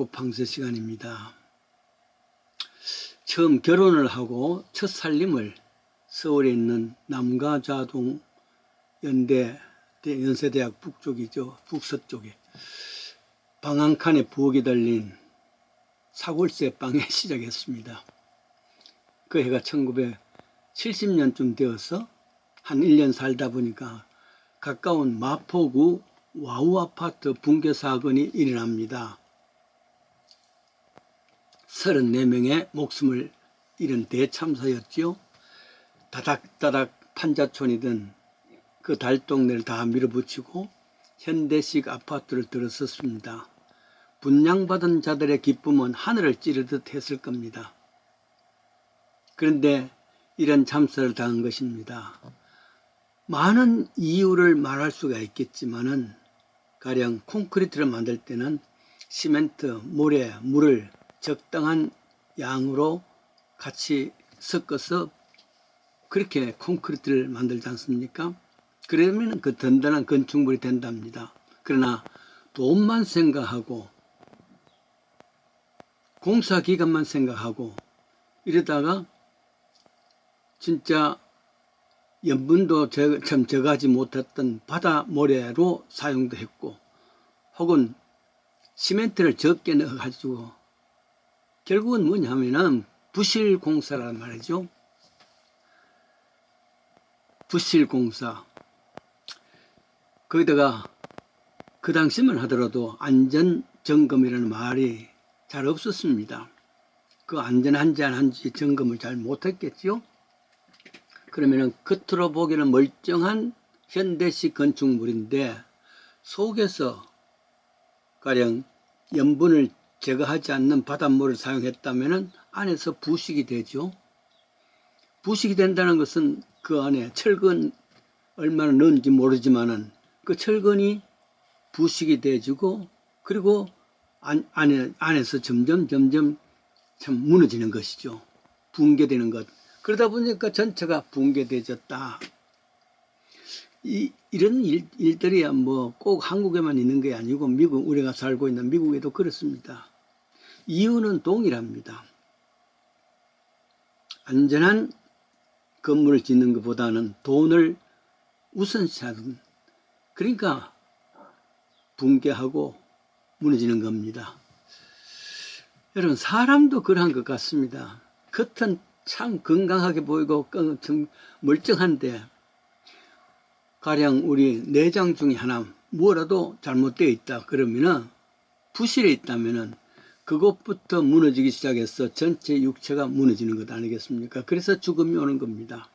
배꼽 방세 시간입니다. 처음 결혼을 하고 첫 살림을 서울에 있는 남가좌동 연세대학 북쪽이죠. 북서쪽에 방 한 칸에 부엌이 달린 사골세 방에 시작했습니다. 그 해가 1970년쯤 되어서 한 1년 살다 보니까 가까운 마포구 와우 아파트 붕괴 사건이 일어납니다. 34명의 목숨을 잃은 대참사였지요. 다닥다닥 판자촌이던 그 달동네를 다 밀어붙이고 현대식 아파트를 들어섰습니다. 분양받은 자들의 기쁨은 하늘을 찌르듯 했을 겁니다. 그런데 이런 참사를 당한 것입니다. 많은 이유를 말할 수가 있겠지만은 가령 콘크리트를 만들 때는 시멘트, 모래, 물을 적당한 양으로 같이 섞어서 그렇게 콘크리트를 만들지 않습니까? 그러면 그 든든한 건축물이 된답니다. 그러나 돈만 생각하고 공사 기간만 생각하고 이러다가 진짜 염분도 참 적하지 못했던 바다 모래로 사용도 했고 혹은 시멘트를 적게 넣어가지고 결국은 뭐냐면은 부실공사란 말이죠. 부실공사. 거기다가 그 당시만 하더라도 안전점검이라는 말이 잘 없었습니다. 그 안전한지 안 한지 점검을 잘 못했겠지요. 그러면은 겉으로 보기에는 멀쩡한 현대식 건축물인데 속에서 가령 염분을 제거하지 않는 바닷물을 사용했다면은 안에서 부식이 되죠. 부식이 된다는 것은 그 안에 철근 얼마나 넣은지 모르지만은 그 철근이 부식이 돼지고 그리고 안에서 점점 참 무너지는 것이죠. 붕괴되는 것. 그러다 보니까 전체가 붕괴되졌다. 이런 일들이야 뭐 꼭 한국에만 있는 게 아니고 미국, 우리가 살고 있는 미국에도 그렇습니다. 이유는 동일합니다. 안전한 건물을 짓는 것보다는 돈을 우선시하는, 그러니까 붕괴하고 무너지는 겁니다. 여러분, 사람도 그러한 것 같습니다. 겉은 참 건강하게 보이고 좀 멀쩡한데 가령 우리 내장 중에 하나 뭐라도 잘못되어 있다 그러면은 부실해 있다면은 그것부터 무너지기 시작해서 전체 육체가 무너지는 것 아니겠습니까? 그래서 죽음이 오는 겁니다.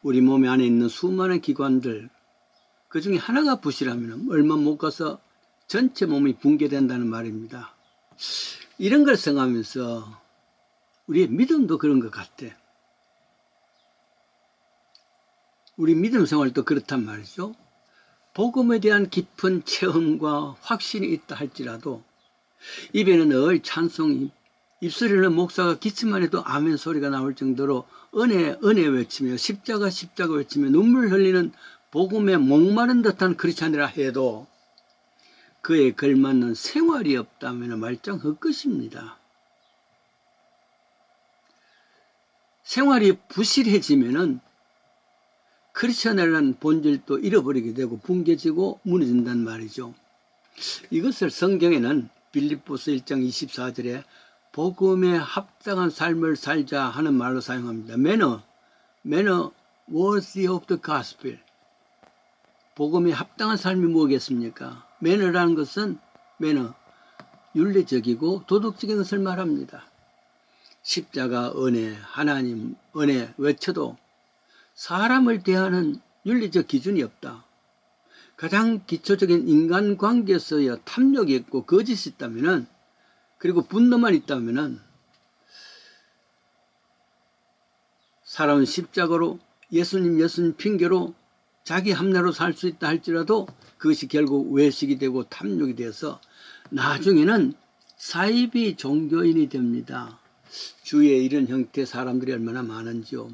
우리 몸 안에 있는 수많은 기관들 그 중에 하나가 부실하면 얼마 못 가서 전체 몸이 붕괴된다는 말입니다. 이런 걸 생각하면서 우리의 믿음도 그런 것 같아. 우리 믿음 생활도 그렇단 말이죠. 복음에 대한 깊은 체험과 확신이 있다 할지라도 입에는 늘 찬송, 입술에는 목사가 기침만 해도 아멘 소리가 나올 정도로 은혜 외치며 십자가 외치며 눈물 흘리는 복음에 목마른 듯한 크리스찬이라 해도 그에 걸맞는 생활이 없다면 말짱 헛것입니다. 생활이 부실해지면은 크리스천이라는 본질도 잃어버리게 되고 붕괴지고 무너진단 말이죠. 이것을 성경에는 빌립보서 1장 24절에 복음에 합당한 삶을 살자 하는 말로 사용합니다. manner worthy of the gospel. 복음에 합당한 삶이 무엇이겠습니까? manner라는 것은 윤리적이고 도덕적인 것을 말합니다. 십자가 은혜, 하나님 은혜 외쳐도 사람을 대하는 윤리적 기준이 없다. 가장 기초적인 인간관계에서야 탐욕이 있고 거짓이 있다면은, 그리고 분노만 있다면은 사람은 십자가로 예수님 핑계로 자기 합리로 살 수 있다 할지라도 그것이 결국 외식이 되고 탐욕이 되어서 나중에는 사이비 종교인이 됩니다. 주위에 이런 형태의 사람들이 얼마나 많은지요.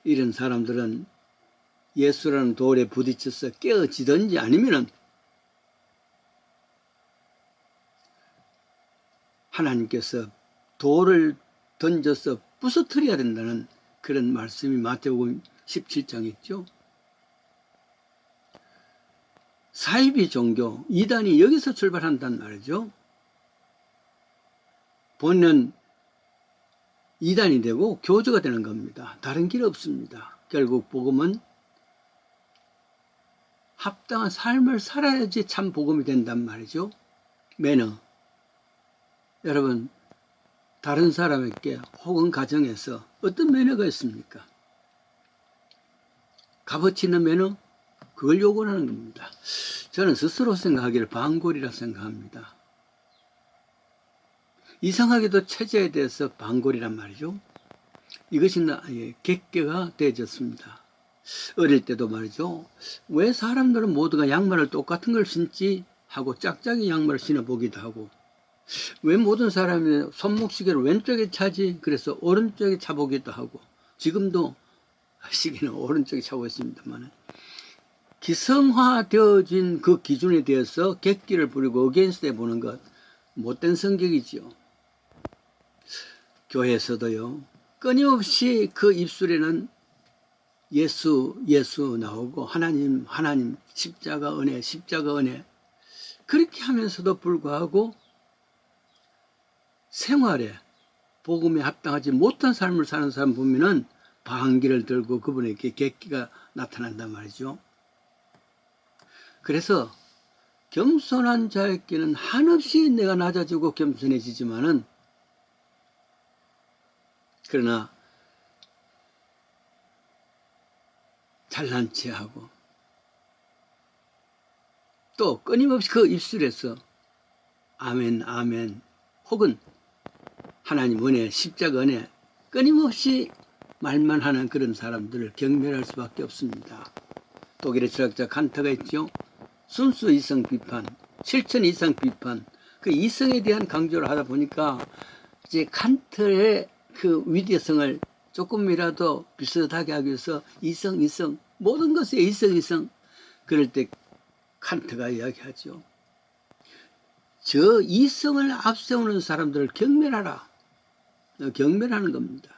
이런 사람들은 예수라는 돌에 부딪혀서 깨어지든지 아니면은 하나님께서 돌을 던져서 부서뜨려야 된다는 그런 말씀이 마태복음 17장 있죠. 사이비 종교, 이단이 여기서 출발한단 말이죠. 본은 이단이 되고 교주가 되는 겁니다. 다른 길 없습니다. 결국 복음은 합당한 삶을 살아야지 참 복음이 된단 말이죠. 매너. 여러분, 다른 사람에게 혹은 가정에서 어떤 매너가 있습니까? 값어치 있는 매너? 그걸 요구하는 겁니다. 저는 스스로 생각하기를 방골이라 생각합니다. 이상하게도 체제에 대해서 방골이란 말이죠. 이것이 나의 객계가 되어졌습니다. 어릴 때도 말이죠. 왜 사람들은 모두가 양말을 똑같은 걸 신지 하고 짝짝이 양말을 신어보기도 하고, 왜 모든 사람이 손목시계를 왼쪽에 차지 그래서 오른쪽에 차보기도 하고, 지금도 시계는 오른쪽에 차고 있습니다만, 기성화되어진 그 기준에 대해서 객기를 부리고 어게인스트 해보는 것, 못된 성격이지요. 교회에서도요, 끊임없이 그 입술에는 예수 나오고 하나님 십자가 은혜 그렇게 하면서도 불구하고 생활에 복음에 합당하지 못한 삶을 사는 사람 보면은 방귀를 들고 그분에게 객기가 나타난단 말이죠. 그래서 겸손한 자에게는 한없이 내가 낮아지고 겸손해지지만은, 그러나 잘난 체하고 또 끊임없이 그 입술에서 아멘 혹은 하나님 은혜 십자가 은혜 끊임없이 말만 하는 그런 사람들을 경멸할 수밖에 없습니다. 독일의 철학자 칸트가 있죠. 순수 이성 비판, 실천 이성 비판, 그 이성에 대한 강조를 하다 보니까 이제 칸트의 그 위대성을 조금이라도 비슷하게 하기 위해서 이성 모든 것에 이성 그럴 때 칸트가 이야기하죠. 저 이성을 앞세우는 사람들을 경멸하라. 경멸하는 겁니다.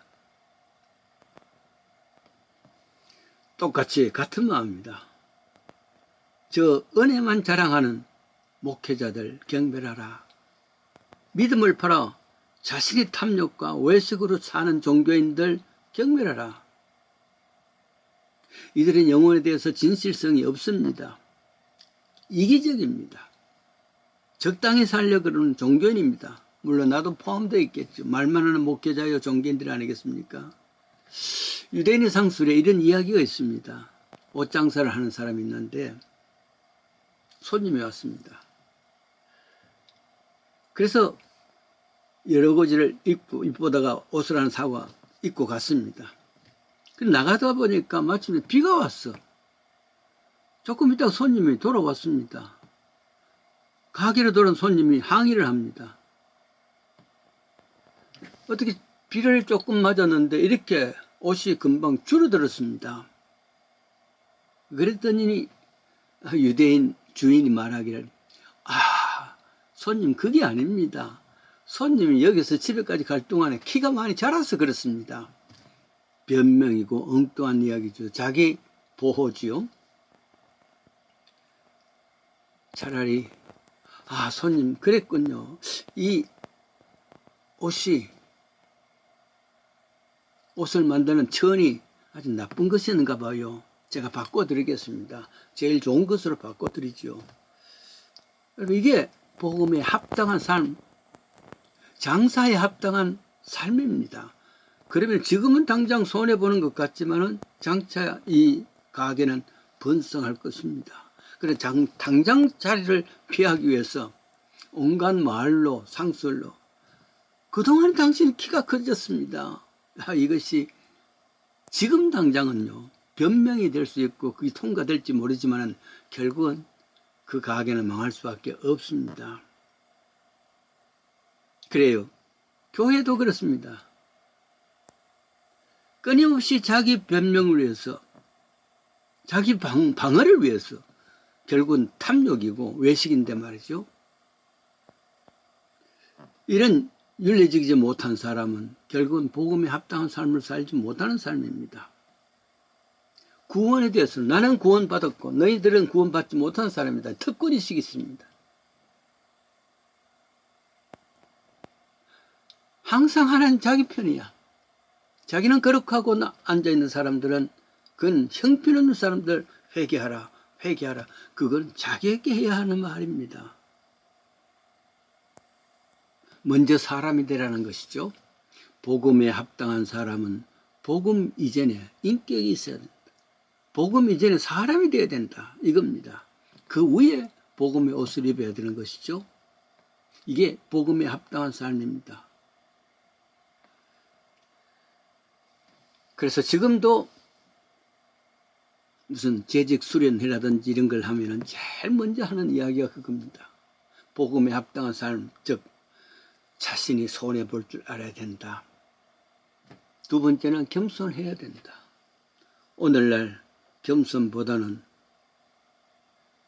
똑같이 같은 마음입니다. 저 은혜만 자랑하는 목회자들 경멸하라. 믿음을 팔아 자신의 탐욕과 외식으로 사는 종교인들 경멸하라. 이들은 영혼에 대해서 진실성이 없습니다. 이기적입니다. 적당히 살려고 그러는 종교인입니다. 물론 나도 포함되어 있겠죠. 말만 하는 목회자여 종교인들 아니겠습니까? 유대인의 상술에 이런 이야기가 있습니다. 옷장사를 하는 사람이 있는데 손님이 왔습니다. 그래서 여러 가지를 입보다가 옷을 하나 사고 입고 갔습니다. 나가다 보니까 마침내 비가 왔어. 조금 있다가 손님이 돌아왔습니다. 가게로 돌아온 손님이 항의를 합니다. 어떻게 비를 조금 맞았는데 이렇게 옷이 금방 줄어들었습니다. 그랬더니 유대인 주인이 말하기를, 손님 그게 아닙니다. 손님이 여기서 집에까지 갈 동안에 키가 많이 자라서 그렇습니다. 변명이고 엉뚱한 이야기죠. 자기 보호지요. 차라리 손님 그랬군요. 이 옷을 만드는 천이 아주 나쁜 것이었는가 봐요. 제가 바꿔드리겠습니다. 제일 좋은 것으로 바꿔드리죠. 이게 복음에 합당한 삶, 장사에 합당한 삶입니다. 그러면 지금은 당장 손해보는 것 같지만은 장차 이 가게는 번성할 것입니다. 그래서 당장 자리를 피하기 위해서 온갖 말로 상술로 그동안 당신 키가 커졌습니다. 이것이 지금 당장은요 변명이 될 수 있고 그게 통과될지 모르지만 결국은 그 가게는 망할 수밖에 없습니다. 그래요. 교회도 그렇습니다. 끊임없이 자기 변명을 위해서 자기 방어를 위해서 결국은 탐욕이고 외식인데 말이죠. 이런 윤리적이지 못한 사람은 결국은 복음에 합당한 삶을 살지 못하는 삶입니다. 구원에 대해서 나는 구원받았고 너희들은 구원받지 못한 사람이다. 특권의식이 있습니다. 항상 하나님 자기 편이야. 자기는 거룩하고 앉아있는 사람들은 그건 형편없는 사람들 회개하라 회개하라. 그건 자기에게 해야 하는 말입니다. 먼저 사람이 되라는 것이죠. 복음에 합당한 사람은 복음 이전에 인격이 있어야 된다. 복음 이전에 사람이 되어야 된다. 이겁니다. 그 위에 복음의 옷을 입어야 되는 것이죠. 이게 복음에 합당한 삶입니다. 그래서 지금도 무슨 재직 수련회라든지 이런 걸 하면은 제일 먼저 하는 이야기가 그겁니다. 복음에 합당한 삶, 즉 자신이 손해 볼 줄 알아야 된다. 두 번째는 겸손해야 된다. 오늘날 겸손보다는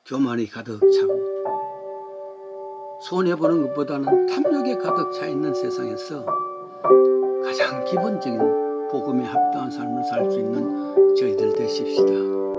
교만이 가득 차고 손해 보는 것보다는 탐욕에 가득 차 있는 세상에서 가장 기본적인 복음에 합당한 삶을 살 수 있는 저희들 되십시다.